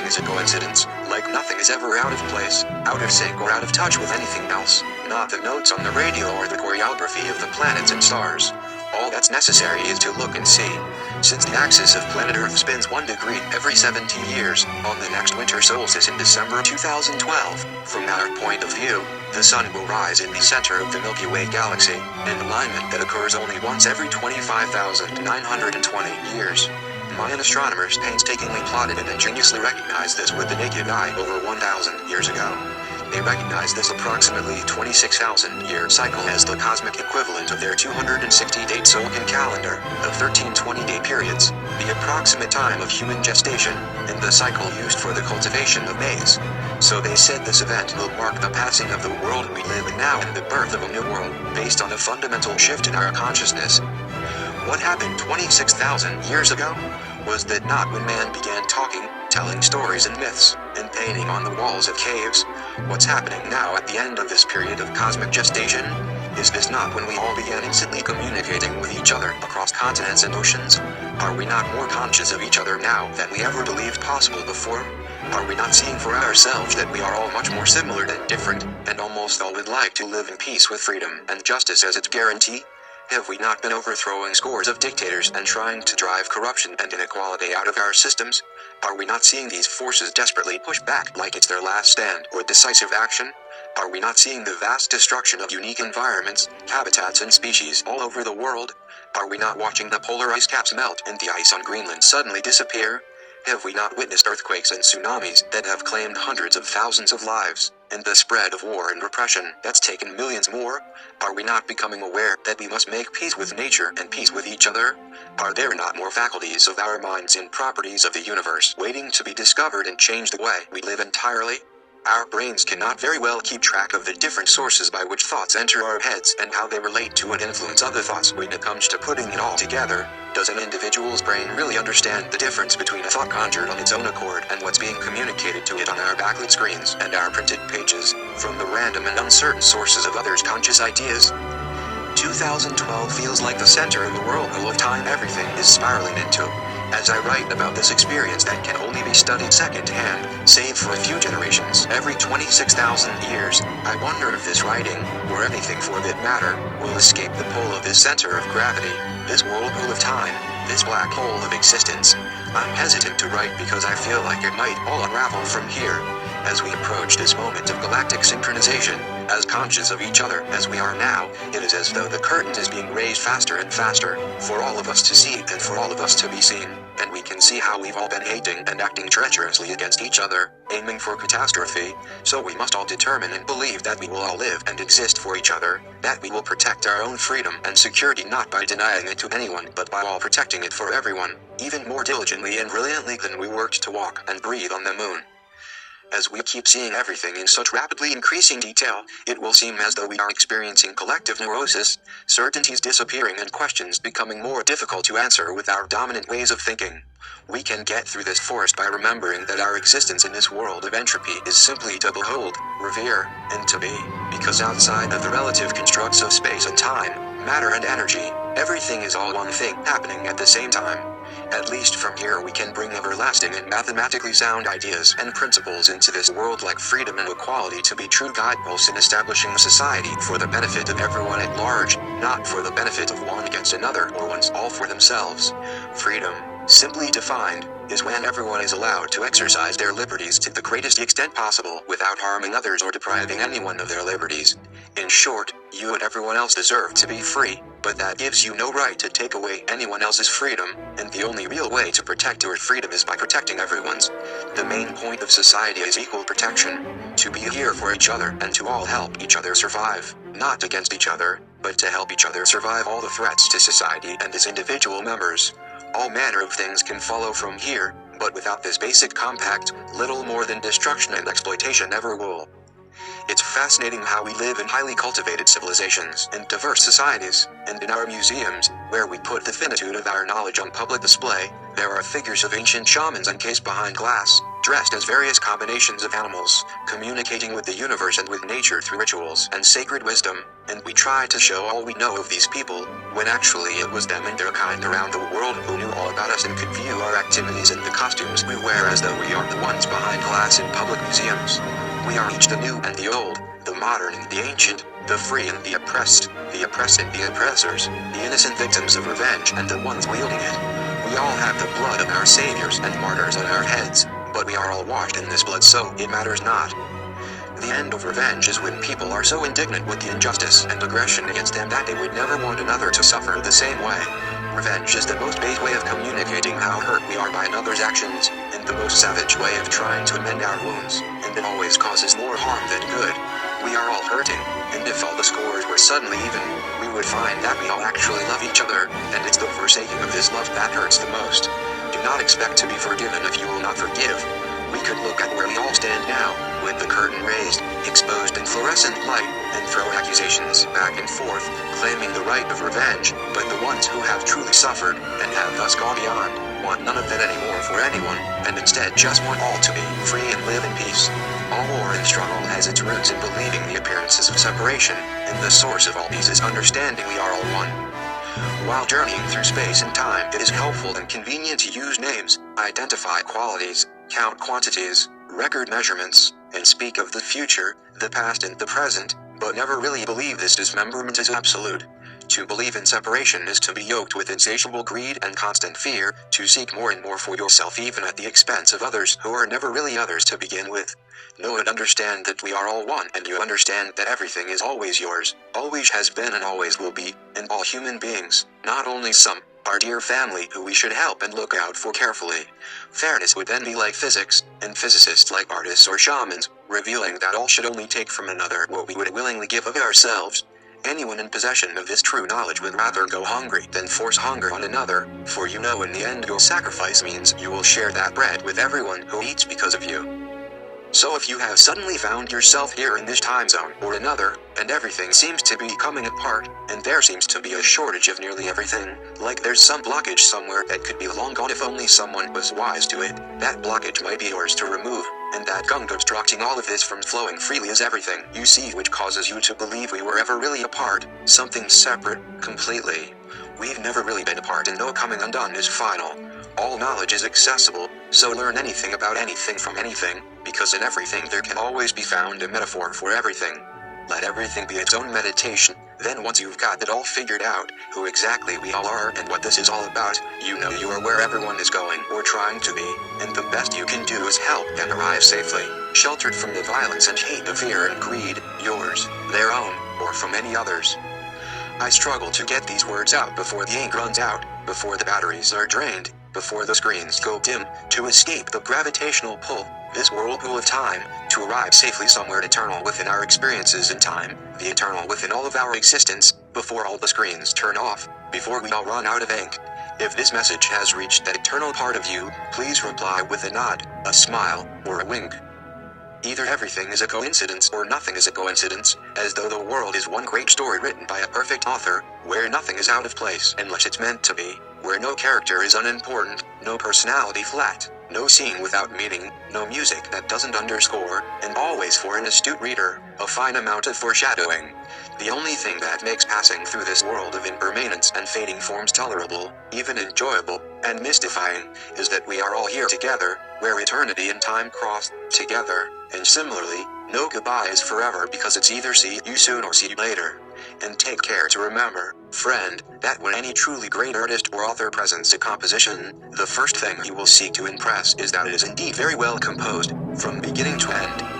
is a coincidence, like nothing is ever out of place, out of sync or out of touch with anything else, not the notes on the radio or the choreography of the planets and stars. All that's necessary is to look and see. Since the axis of planet Earth spins 1 degree every 17 years, on the next winter solstice in December 2012, from our point of view, the sun will rise in the center of the Milky Way galaxy, an alignment that occurs only once every 25,920 years. Mayan astronomers painstakingly plotted and ingeniously recognized this with the naked eye over 1,000 years ago. They recognized this approximately 26,000-year cycle as the cosmic equivalent of their 260-date Solcan calendar of 13 20-day periods, the approximate time of human gestation, and the cycle used for the cultivation of maize. So they said this event will mark the passing of the world we live in now and the birth of a new world, based on a fundamental shift in our consciousness. What happened 26,000 years ago was that not when man began talking, telling stories and myths, and painting on the walls of caves. What's happening now at the end of this period of cosmic gestation? Is this not when we all began instantly communicating with each other across continents and oceans? Are we not more conscious of each other now than we ever believed possible before? Are we not seeing for ourselves that we are all much more similar than different, and almost all would like to live in peace with freedom and justice as its guarantee? Have we not been overthrowing scores of dictators and trying to drive corruption and inequality out of our systems? Are we not seeing these forces desperately push back like it's their last stand or decisive action? Are we not seeing the vast destruction of unique environments, habitats and species all over the world? Are we not watching the polar ice caps melt and the ice on Greenland suddenly disappear? Have we not witnessed earthquakes and tsunamis that have claimed hundreds of thousands of lives, and the spread of war and repression that's taken millions more? Are we not becoming aware that we must make peace with nature and peace with each other? Are there not more faculties of our minds and properties of the universe waiting to be discovered and change the way we live entirely? Our brains cannot very well keep track of the different sources by which thoughts enter our heads and how they relate to and influence other thoughts when it comes to putting it all together. Does an individual's brain really understand the difference between a thought conjured on its own accord and what's being communicated to it on our backlit screens and our printed pages, from the random and uncertain sources of others' conscious ideas? 2012 feels like the center of the whirlpool of time everything is spiraling into. As I write about this experience that can only be studied secondhand, save for a few generations every 26,000 years, I wonder if this writing, or anything for that matter, will escape the pull of this center of gravity, this whirlpool of time, this black hole of existence. I'm hesitant to write because I feel like it might all unravel from here. As we approach this moment of galactic synchronization, as conscious of each other as we are now, it is as though the curtain is being raised faster and faster, for all of us to see and for all of us to be seen, and we can see how we've all been hating and acting treacherously against each other, aiming for catastrophe. So we must all determine and believe that we will all live and exist for each other, that we will protect our own freedom and security not by denying it to anyone but by all protecting it for everyone, even more diligently and brilliantly than we worked to walk and breathe on the moon. As we keep seeing everything in such rapidly increasing detail, it will seem as though we are experiencing collective neurosis, certainties disappearing and questions becoming more difficult to answer with our dominant ways of thinking. We can get through this forest by remembering that our existence in this world of entropy is simply to behold, revere, and to be, because outside of the relative constructs of space and time, matter and energy, everything is all one thing happening at the same time. At least from here we can bring everlasting and mathematically sound ideas and principles into this world like freedom and equality to be true guideposts in establishing society for the benefit of everyone at large, not for the benefit of one against another or one's all for themselves. Freedom, simply defined, is when everyone is allowed to exercise their liberties to the greatest extent possible without harming others or depriving anyone of their liberties. In short, you and everyone else deserve to be free, but that gives you no right to take away anyone else's freedom, and the only real way to protect your freedom is by protecting everyone's. The main point of society is equal protection, to be here for each other and to all help each other survive, not against each other, but to help each other survive all the threats to society and its individual members. All manner of things can follow from here, but without this basic compact, little more than destruction and exploitation ever will. It's fascinating how we live in highly cultivated civilizations and diverse societies, and in our museums, where we put the finitude of our knowledge on public display, there are figures of ancient shamans encased behind glass, dressed as various combinations of animals, communicating with the universe and with nature through rituals and sacred wisdom, and we try to show all we know of these people, when actually it was them and their kind around the world who knew all about us and could view our activities and the costumes we wear as though we are the ones behind glass in public museums. We are each the new and the old, the modern and the ancient, the free and the oppressed and the oppressors, the innocent victims of revenge and the ones wielding it. We all have the blood of our saviors and martyrs on our heads, but we are all washed in this blood, so it matters not. The end of revenge is when people are so indignant with the injustice and aggression against them that they would never want another to suffer the same way. Revenge is the most base way of communicating how hurt we are by another's actions, and the most savage way of trying to amend our wounds, and it always causes more harm than good. We are all hurting, and if all the scores were suddenly even, we would find that we all actually love each other, and it's the forsaking of this love that hurts the most. Do not expect to be forgiven if you will not forgive. We could look at where we all stand now, with the curtain raised, exposed in fluorescent light, and throw accusations back and forth, claiming the right of revenge, but the ones who have truly suffered, and have thus gone beyond, want none of that anymore for anyone, and instead just want all to be free and live in peace. All war and struggle has its roots in believing the appearances of separation, and the source of all peace is understanding we are all one. While journeying through space and time, it is helpful and convenient to use names, identify qualities, count quantities, record measurements, and speak of the future, the past and the present, but never really believe this dismemberment is absolute. To believe in separation is to be yoked with insatiable greed and constant fear, to seek more and more for yourself even at the expense of others who are never really others to begin with. Know and understand that we are all one, and you understand that everything is always yours, always has been and always will be, and all human beings, not only some, our dear family who we should help and look out for carefully. Fairness would then be like physics, and physicists like artists or shamans, revealing that all should only take from another what we would willingly give of ourselves. Anyone in possession of this true knowledge would rather go hungry than force hunger on another, for you know in the end your sacrifice means you will share that bread with everyone who eats because of you. So if you have suddenly found yourself here in this time zone or another, and everything seems to be coming apart, and there seems to be a shortage of nearly everything, like there's some blockage somewhere that could be long gone if only someone was wise to it, that blockage might be yours to remove, and that gunk obstructing all of this from flowing freely is everything you see which causes you to believe we were ever really apart, something separate, completely. We've never really been apart and no coming undone is final. All knowledge is accessible, so learn anything about anything from anything, because in everything there can always be found a metaphor for everything. Let everything be its own meditation, then once you've got it all figured out, who exactly we all are and what this is all about, you know you are where everyone is going or trying to be, and the best you can do is help them arrive safely, sheltered from the violence and hate of fear and greed, yours, their own, or from any others. I struggle to get these words out before the ink runs out, before the batteries are drained, before the screens go dim, to escape the gravitational pull, this whirlpool of time, to arrive safely somewhere eternal within our experiences in time, the eternal within all of our existence, before all the screens turn off, before we all run out of ink. If this message has reached that eternal part of you, please reply with a nod, a smile, or a wink. Either everything is a coincidence or nothing is a coincidence, as though the world is one great story written by a perfect author, where nothing is out of place unless it's meant to be, where no character is unimportant, no personality flat, no scene without meaning, no music that doesn't underscore, and always for an astute reader, a fine amount of foreshadowing. The only thing that makes passing through this world of impermanence and fading forms tolerable, even enjoyable, and mystifying, is that we are all here together, where eternity and time cross together, and similarly, no goodbye is forever because it's either see you soon or see you later. And take care to remember, friend, that when any truly great artist or author presents a composition, the first thing he will seek to impress is that it is indeed very well composed, from beginning to end.